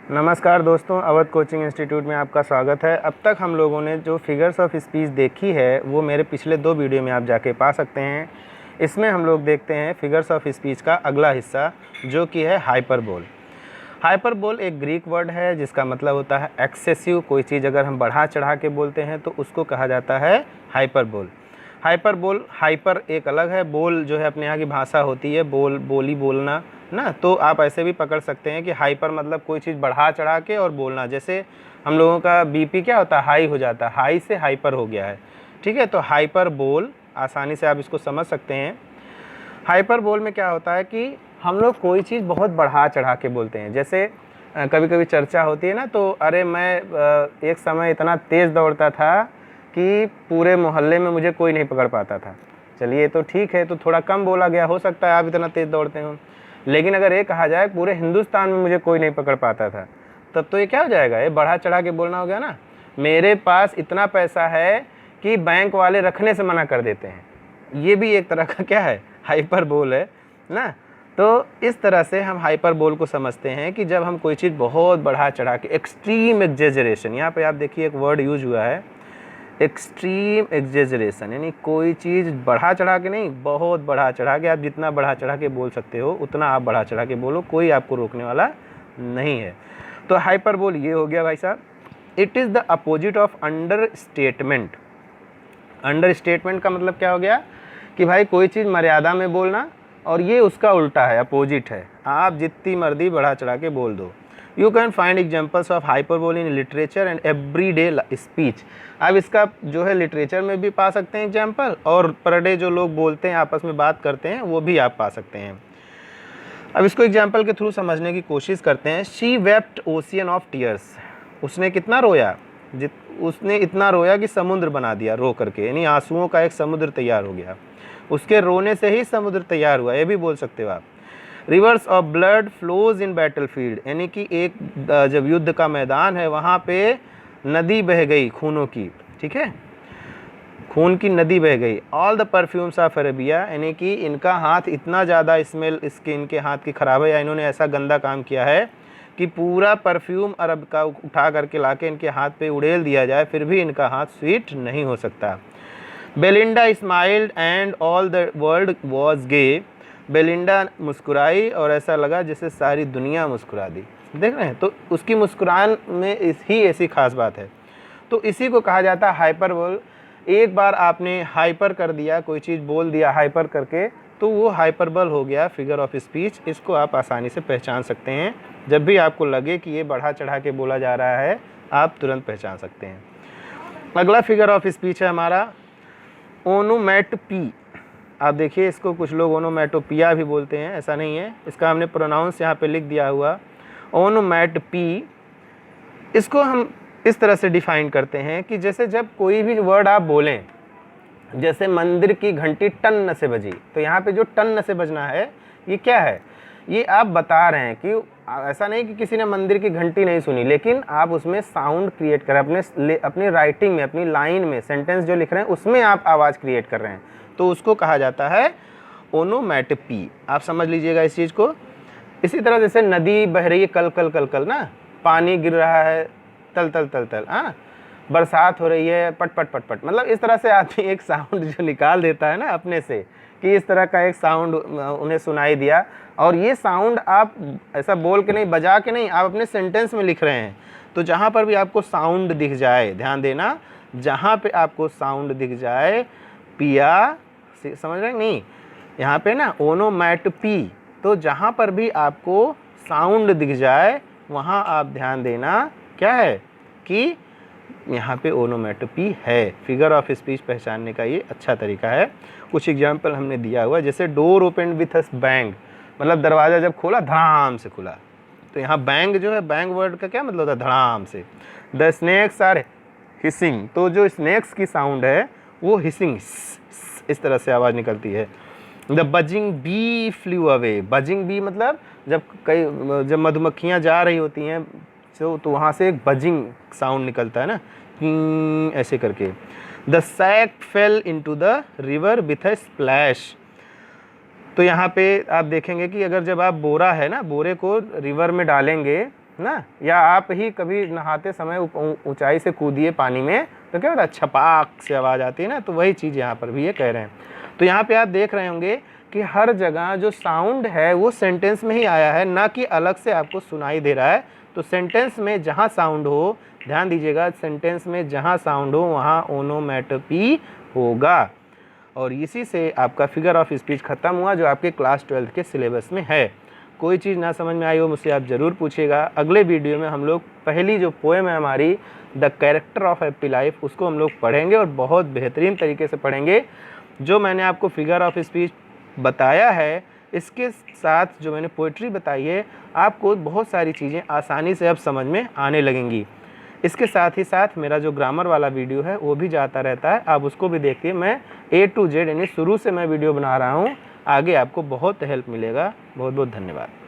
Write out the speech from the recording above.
नमस्कार दोस्तों, Awadh coaching institute में आपका स्वागत है। अब तक हम लोगों ने जो फिगर्स ऑफ स्पीच देखी है वो मेरे पिछले 2 वीडियो में आप जाके पा सकते हैं। इसमें हम लोग देखते हैं फिगर्स ऑफ स्पीच का अगला हिस्सा जो कि है हाइपरबोल। हाइपरबोल एक ग्रीक वर्ड है जिसका मतलब होता है एक्सेसिव। कोई चीज़ अगर हम बढ़ा चढ़ा के बोलते हैं तो उसको कहा जाता है हाइपरबोल। हाइपरबोल, हाइपर एक अलग है, बोल जो है अपने यहाँ की भाषा होती है, बोली बोलना ना। तो आप ऐसे भी पकड़ सकते हैं कि हाइपर मतलब कोई चीज़ बढ़ा चढ़ा के और बोलना। जैसे हम लोगों का बीपी क्या होता है, हाई हो जाता है, हाई से हाइपर हो गया है, ठीक है। तो हाइपर बोल आसानी से आप इसको समझ सकते हैं। हाइपर बोल में क्या होता है कि हम लोग कोई चीज़ बहुत बढ़ा चढ़ा के बोलते हैं। जैसे कभी कभी चर्चा होती है ना, तो अरे मैं एक समय इतना तेज़ दौड़ता था कि पूरे मोहल्ले में मुझे कोई नहीं पकड़ पाता था। चलिए तो ठीक है, तो थोड़ा कम बोला गया, हो सकता है आप इतना तेज़ दौड़ते हो। लेकिन अगर ये कहा जाए पूरे हिंदुस्तान में मुझे कोई नहीं पकड़ पाता था, तब तो ये क्या हो जाएगा, ये बढ़ा चढ़ा के बोलना हो गया ना। मेरे पास इतना पैसा है कि बैंक वाले रखने से मना कर देते हैं। ये भी एक तरह का क्या है, हाइपर बोल है ना। तो इस तरह से हम हाइपर बोल को समझते हैं कि जब हम कोई चीज़ बहुत बढ़ा चढ़ा के, एक्सट्रीम एग्जेजरेशन, यहाँ पे आप देखिए एक वर्ड यूज हुआ है एक्सट्रीम एग्जेजरेशन, यानी कोई चीज़ बढ़ा चढ़ा के नहीं, बहुत बढ़ा चढ़ा के। आप जितना बढ़ा चढ़ा के बोल सकते हो उतना आप बढ़ा चढ़ा के बोलो, कोई आपको रोकने वाला नहीं है। तो हाइपरबोल ये हो गया भाई साहब। It is the opposite of under statement. Under statement का मतलब क्या हो गया कि भाई कोई चीज़ मर्यादा में बोलना, और ये उसका उल्टा है, अपोजिट है। आप जितनी मर्जी बढ़ा चढ़ा के बोल दो। You can find examples of hyperbole in literature and everyday speech. अब इसका जो है लिटरेचर में भी पा सकते हैं एग्जाम्पल, और पर डे जो लोग बोलते हैं, आपस में बात करते हैं, वो भी आप पा सकते हैं। अब इसको एग्जाम्पल के थ्रू समझने की कोशिश करते हैं। She wept ocean of tears. उसने कितना रोया, उसने इतना रोया कि समुद्र बना दिया रो करके, यानी आंसुओं का एक समुद्र तैयार हो गया। उसके रोने से ही समुद्र तैयार हुआ, ये भी बोल सकते हो आप। Reverse of blood flows in battle field, यानी कि एक जब युद्ध का मैदान है वहाँ पे नदी बह गई खूनों की, ठीक है, खून की नदी बह गई। All the perfumes of Arabia, यानी कि इनका हाथ इतना ज़्यादा स्मेल इसके इनके हाथ की ख़राब है, या इन्होंने ऐसा गंदा काम किया है कि पूरा परफ्यूम अरब का उठा करके लाके इनके हाथ पे उड़ेल दिया जाए, फिर भी इनका हाथ स्वीट नहीं हो सकता। Belinda smiled and all the world was gay. Belinda मुस्कुराई और ऐसा लगा जैसे सारी दुनिया मुस्कुरा दी। देख रहे हैं, तो उसकी मुस्कुरान में ही ऐसी खास बात है। तो इसी को कहा जाता है हाइपरबोल। एक बार आपने हाइपर कर दिया, कोई चीज़ बोल दिया हाइपर करके, तो वो हाइपरबोल हो गया, फिगर ऑफ स्पीच। इसको आप आसानी से पहचान सकते हैं। जब भी आपको लगे कि ये बढ़ा चढ़ा के बोला जा रहा है, आप तुरंत पहचान सकते हैं। अगला फिगर ऑफ स्पीच है हमारा ओनोमैटोपी। आप देखिए, इसको कुछ लोग ओनोमैटोपिया भी बोलते हैं, ऐसा नहीं है। इसका हमने प्रोनाउंस यहाँ पे लिख दिया हुआ, ओनोमैटोपी। इसको हम इस तरह से डिफाइन करते हैं कि जैसे जब कोई भी वर्ड आप बोलें, जैसे मंदिर की घंटी टन से बजी, तो यहाँ पे जो टन से बजना है ये क्या है, ये आप बता रहे हैं कि ऐसा नहीं कि किसी ने मंदिर की घंटी नहीं सुनी, लेकिन आप उसमें साउंड क्रिएट कर रहे हैं, अपनी राइटिंग में, अपनी लाइन में, सेंटेंस जो लिख रहे हैं उसमें आप आवाज़ क्रिएट कर रहे हैं, तो उसको कहा जाता है ओनोमैटोपी। आप समझ लीजिएगा इस चीज़ को। इसी तरह जैसे नदी बह रही है कल कल कल कल ना, पानी गिर रहा है तल तल तल तल, हाँ, बरसात हो रही है पट पट पट पट, मतलब इस तरह से आदमी एक साउंड जो निकाल देता है ना अपने से, कि इस तरह का एक साउंड उन्हें सुनाई दिया। और ये साउंड आप ऐसा बोल के नहीं, बजा के नहीं, आप अपने सेंटेंस में लिख रहे हैं। तो जहाँ पर भी आपको साउंड दिख जाए, ध्यान देना, जहाँ पे आपको साउंड दिख जाए, पिया, समझ रहे नहीं, यहाँ पे ना ओनोमैटोपी, तो जहाँ पर भी आपको साउंड दिख जाए वहाँ आप ध्यान देना क्या है कि यहाँ पे ओनोमैटोपी है। फिगर ऑफ स्पीच पहचानने का ये अच्छा तरीका है। कुछ एग्जाम्पल हमने दिया हुआ है, जैसे door open with a bang, मतलब दरवाज़ा जब खोला धड़ाम से खुला। तो यहाँ बैंग जो है, बैंग वर्ड का क्या मतलब होता है, धड़ाम से। द स्नेक्स आर हिसिंग, तो जो स्नेक्स की साउंड है वो हिसिंग, इस तरह से आवाज़ निकलती है। The buzzing bee flew away, buzzing bee मतलब जब मधुमक्खियाँ जा रही होती हैं तो वहाँ से एक बजिंग साउंड निकलता है ना, ऐसे करके। The sack fell into the river with a splash, तो यहाँ पे आप देखेंगे कि अगर जब आप बोरा है ना, बोरे को रिवर में डालेंगे ना, या आप ही कभी नहाते समय ऊंचाई से कूदिए पानी में तो क्या होता है, छपाक से आवाज़ आती है ना, तो वही चीज़ यहाँ पर भी ये कह रहे हैं। तो यहाँ पे आप देख रहे होंगे कि हर जगह जो साउंड है वो सेंटेंस में ही आया है, ना कि अलग से आपको सुनाई दे रहा है। तो सेंटेंस में जहाँ साउंड हो, ध्यान दीजिएगा, सेंटेंस में जहाँ साउंड हो वहाँ ओनोमैटोपी होगा। और इसी से आपका फिगर ऑफ स्पीच ख़त्म हुआ, जो आपके क्लास 12 के सिलेबस में है। कोई चीज़ ना समझ में आई हो मुझसे आप ज़रूर पूछिएगा। अगले वीडियो में हम लोग पहली जो पोएम है हमारी, the character of happy life, उसको हम लोग पढ़ेंगे और बहुत बेहतरीन तरीके से पढ़ेंगे। जो मैंने आपको फिगर ऑफ स्पीच बताया है, इसके साथ जो मैंने पोइट्री बताई है, आपको बहुत सारी चीज़ें आसानी से अब समझ में आने लगेंगी। इसके साथ ही साथ मेरा जो ग्रामर वाला वीडियो है वो भी जाता रहता है, आप उसको भी देखिए। मैं A to Z यानी शुरू से मैं वीडियो बना रहा हूँ, आगे आपको बहुत हेल्प मिलेगा। बहुत बहुत धन्यवाद।